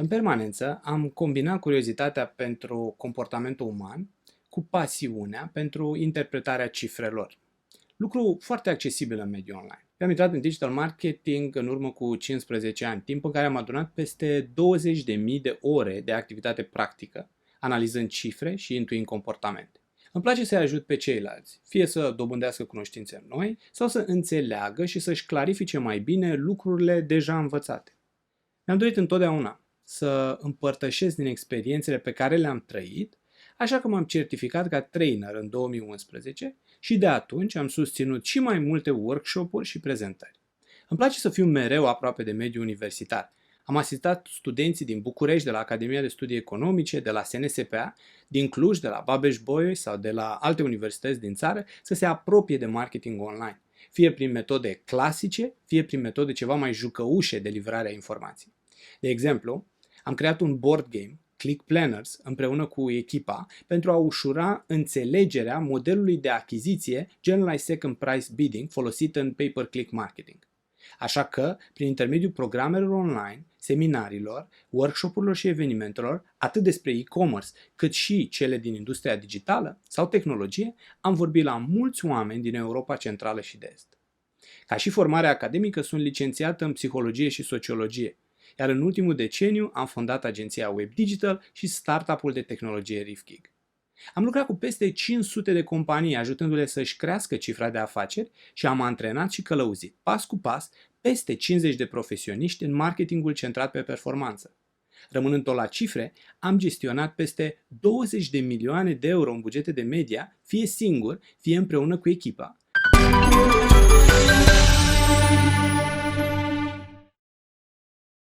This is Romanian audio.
În permanență am combinat curiozitatea pentru comportamentul uman cu pasiunea pentru interpretarea cifrelor. Lucru foarte accesibil în mediul online. Mi-am intrat în digital marketing în urmă cu 15 ani, timp în care am adunat peste 20.000 de ore de activitate practică, analizând cifre și intuind comportamente. Îmi place să-i ajut pe ceilalți, fie să dobândească cunoștințe noi sau să înțeleagă și să-și clarifice mai bine lucrurile deja învățate. Mi-am dorit întotdeauna să împărtășesc din experiențele pe care le-am trăit, așa că m-am certificat ca trainer în 2011 și de atunci am susținut și mai multe workshop-uri și prezentări. Îmi place să fiu mereu aproape de mediul universitar. Am asistat studenții din București, de la Academia de Studii Economice, de la SNSPA, din Cluj, de la Babeș-Bolyai sau de la alte universități din țară să se apropie de marketing online, fie prin metode clasice, fie prin metode ceva mai jucăușe de livrarea informației. De exemplu, am creat un board game, Click Planners, împreună cu echipa, pentru a ușura înțelegerea modelului de achiziție Generalized Second Price Bidding folosit în pay-per-click marketing. Așa că, prin intermediul programelor online, seminarilor, workshopurilor și evenimentelor, atât despre e-commerce, cât și cele din industria digitală sau tehnologie, am vorbit la mulți oameni din Europa Centrală și de Est. Ca și formarea academică, sunt licențiată în psihologie și sociologie, iar în ultimul deceniu am fondat agenția Web Digital și startup-ul de tehnologie RiffGig. Am lucrat cu peste 500 de companii, ajutându-le să-și crească cifra de afaceri și am antrenat și călăuzit, pas cu pas, peste 50 de profesioniști în marketingul centrat pe performanță. Rămânând tot la cifre, am gestionat peste 20 de milioane de euro în bugete de media, fie singur, fie împreună cu echipa,